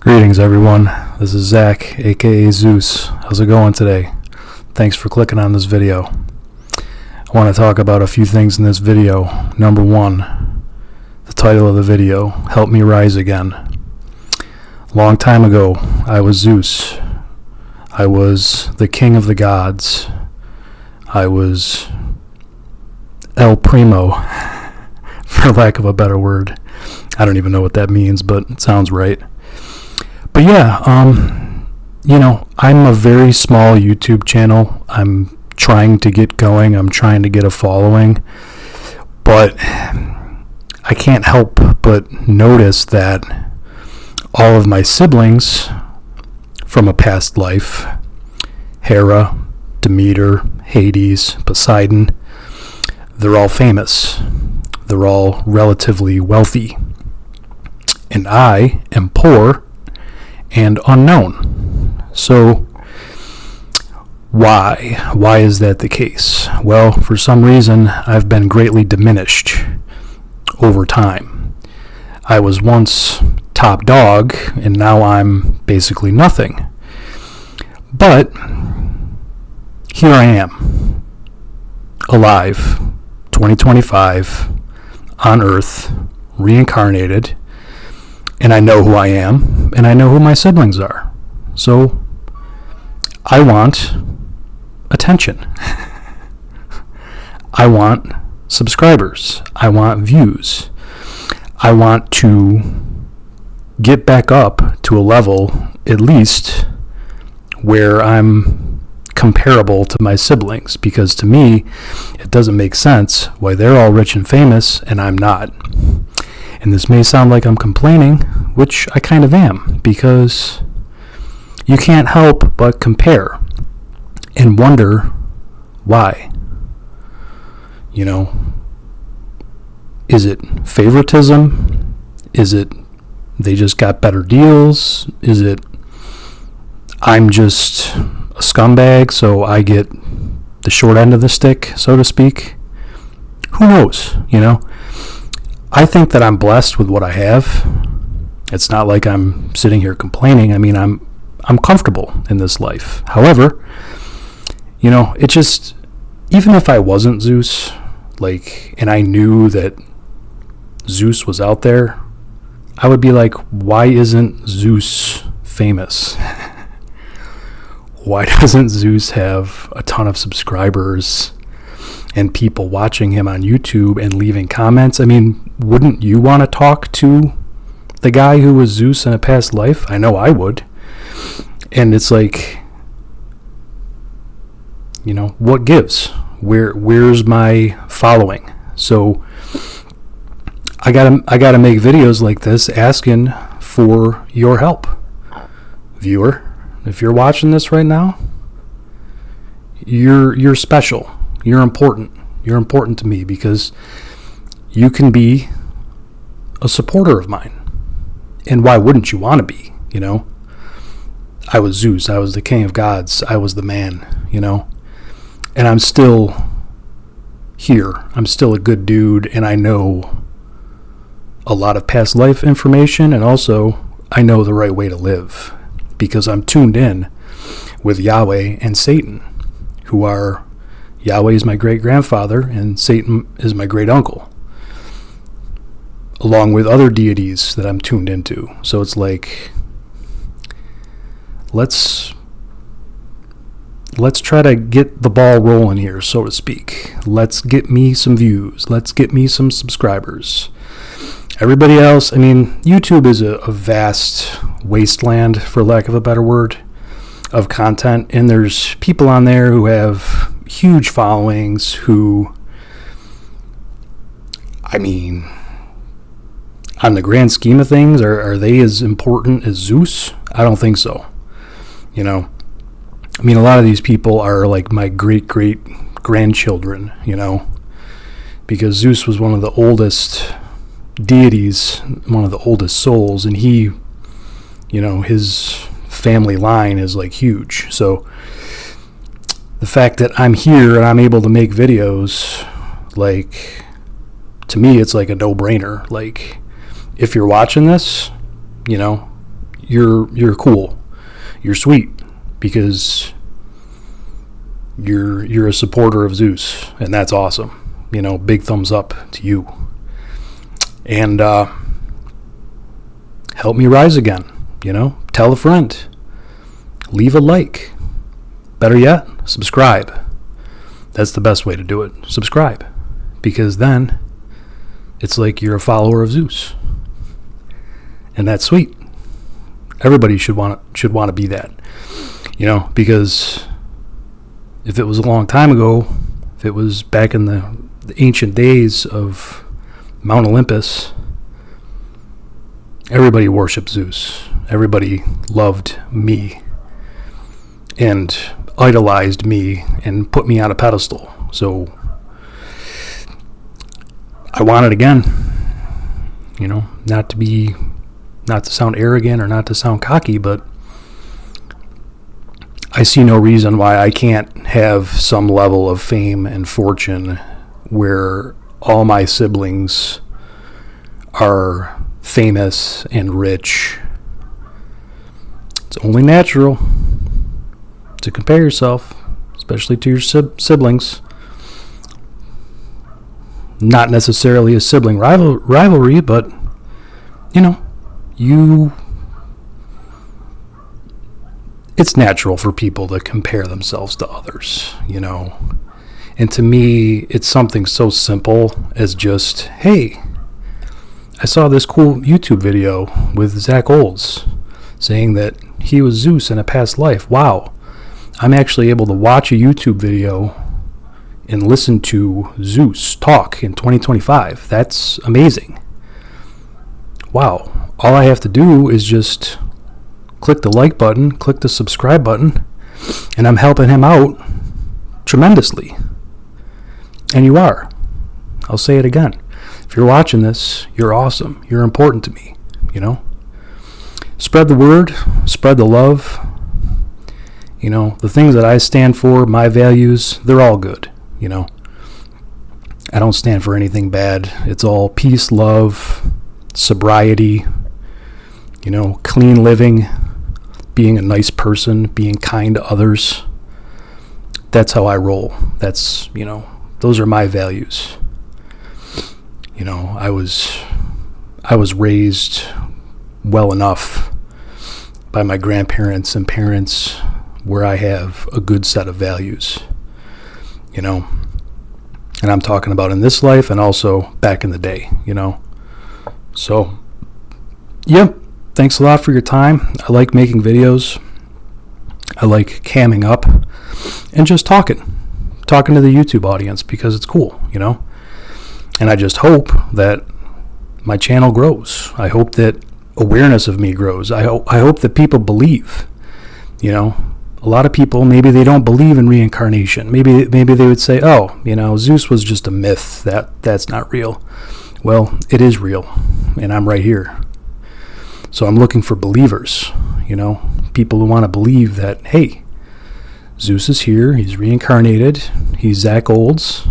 Greetings, everyone. This is Zach, aka Zeus. How's it going today? Thanks for clicking on this video. I want to talk about a few things in this video. Number one, the title of the video, Help Me Rise Again. A long time ago, I was Zeus. I was the king of the gods. I was El Primo, for lack of a better word. I don't even know what that means, but it sounds right. But yeah, I'm a very small YouTube channel. I'm trying to get going. I'm trying to get a following. But I can't help but notice that all of my siblings from a past life, Hera, Demeter, Hades, Poseidon, they're all famous. They're all relatively wealthy. And I am poor and unknown. So why? Why is that the case? Well, for some reason, I've been greatly diminished over time. I was once top dog, and now I'm basically nothing. But here I am, alive, 2025, on Earth, reincarnated, and I know who I am, and I know who my siblings are. So, I want attention. I want subscribers. I want views. I want to get back up to a level, at least, where I'm comparable to my siblings. Because to me, it doesn't make sense why they're all rich and famous, and I'm not. And this may sound like I'm complaining, which I kind of am, because you can't help but compare and wonder why. Is it favoritism? Is it they just got better deals? Is it I'm just a scumbag, so I get the short end of the stick, so to speak? Who knows, I think that I'm blessed with what I have. It's not like I'm sitting here complaining. I mean, I'm comfortable in this life. However, it just, even if I wasn't Zeus, and I knew that Zeus was out there, I would be like, why isn't Zeus famous? Why doesn't Zeus have a ton of subscribers and people watching him on YouTube and leaving comments? I mean, wouldn't you want to talk to the guy who was Zeus in a past life? I know I would. And it's like, what gives? Where's my following? So I gotta make videos like this asking for your help. Viewer, if you're watching this right now, you're special. You're important. You're important to me because you can be a supporter of mine. And why wouldn't you want to be, I was Zeus. I was the king of gods. I was the man, And I'm still here. I'm still a good dude, and I know a lot of past life information, and also I know the right way to live because I'm tuned in with Yahweh and Satan, who are Yahweh is my great-grandfather, and Satan is my great-uncle, along with other deities that I'm tuned into. So it's like, let's try to get the ball rolling here, so to speak. Let's get me some views. Let's get me some subscribers. Everybody else, YouTube is a vast wasteland, for lack of a better word, of content, and there's people on there who have huge followings who, on the grand scheme of things, are they as important as Zeus? I don't think so. A lot of these people are like my great-great-grandchildren, because Zeus was one of the oldest deities, one of the oldest souls, and he, his family line is huge. So the fact that I'm here and I'm able to make videos, to me, it's like a no-brainer. If you're watching this, you're cool. You're sweet because you're a supporter of Zeus, and that's awesome. Big thumbs up to you. And help me rise again. Tell a friend. Leave a like. Better yet, subscribe. That's the best way to do it. Subscribe. Because then it's like you're a follower of Zeus. And that's sweet. Everybody should want to be that. Because if it was a long time ago, if it was back in the ancient days of Mount Olympus, everybody worshipped Zeus. Everybody loved me and idolized me and put me on a pedestal. So I want it again. Not to sound arrogant or not to sound cocky, but I see no reason why I can't have some level of fame and fortune where all my siblings are famous and rich. It's only natural to compare yourself, especially to your siblings. Not necessarily a sibling rivalry, but it's natural for people to compare themselves to others, And to me, it's something so simple as just, hey, I saw this cool YouTube video with Zach Olds saying that he was Zeus in a past life. Wow. I'm actually able to watch a YouTube video and listen to Zeus talk in 2025. That's amazing. Wow. All I have to do is just click the like button, click the subscribe button, and I'm helping him out tremendously. And you are. I'll say it again. If you're watching this, you're awesome. You're important to me, Spread the word, spread the love. The things that I stand for, my values, they're all good, I don't stand for anything bad. It's all peace, love, sobriety, clean living, being a nice person, being kind to others. That's how I roll. That's, those are my values. I was raised well enough by my grandparents and parents where I have a good set of values, and I'm talking about in this life and also back in the day, So, yep. Thanks a lot for your time. I like making videos. I like camming up and just talking to the YouTube audience because it's cool, And I just hope that my channel grows. I hope that awareness of me grows. I hope that people believe, A lot of people, maybe they don't believe in reincarnation. Maybe they would say, oh, Zeus was just a myth. That's not real. Well, it is real, and I'm right here. So I'm looking for believers, people who want to believe that, hey, Zeus is here, he's reincarnated, he's Zach Olds.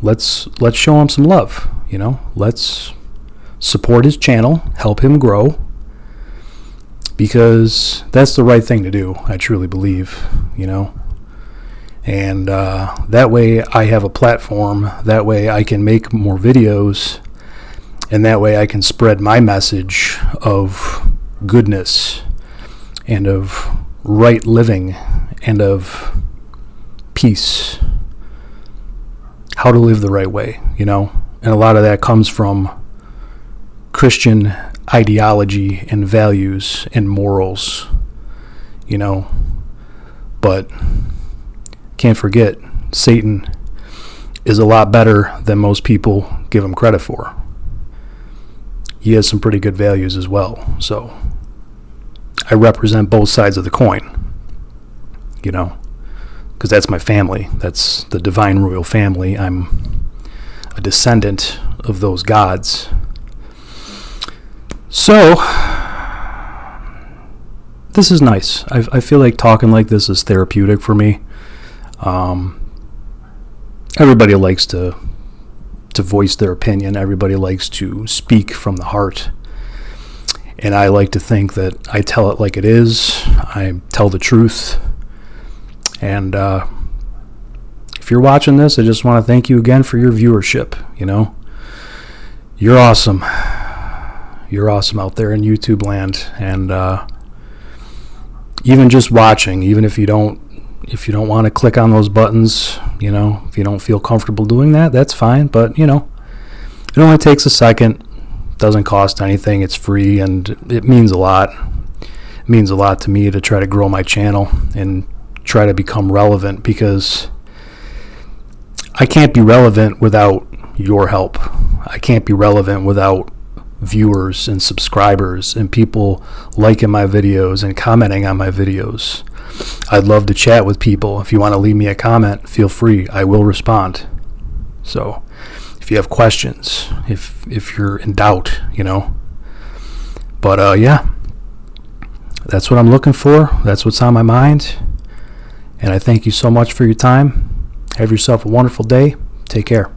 Let's show him some love, Let's support his channel, help him grow, because that's the right thing to do, I truly believe, And that way I have a platform, that way I can make more videos, and that way I can spread my message of goodness and of right living and of peace, how to live the right way, And a lot of that comes from Christian ideology and values and morals, But can't forget, Satan is a lot better than most people give him credit for. He has some pretty good values as well. So I represent both sides of the coin, because that's my family. That's the divine royal family. I'm a descendant of those gods. So this is nice. I feel like talking like this is therapeutic for me. Everybody likes to voice their opinion. Everybody likes to speak from the heart. And I like to think that I tell it like it is. I tell the truth. And if you're watching this, I just want to thank you again for your viewership. You're awesome. You're awesome out there in YouTube land. And even just watching, even if you don't want to click on those buttons, if you don't feel comfortable doing that, that's fine. But, it only takes a second. Doesn't cost anything. It's free, and it means a lot. It means a lot to me to try to grow my channel and try to become relevant, because I can't be relevant without your help. I can't be relevant without viewers and subscribers and people liking my videos and commenting on my videos. I'd love to chat with people. If you want to leave me a comment, feel free. I will respond. So if you have questions, if you're in doubt, But yeah, that's what I'm looking for. That's what's on my mind. And I thank you so much for your time. Have yourself a wonderful day. Take care.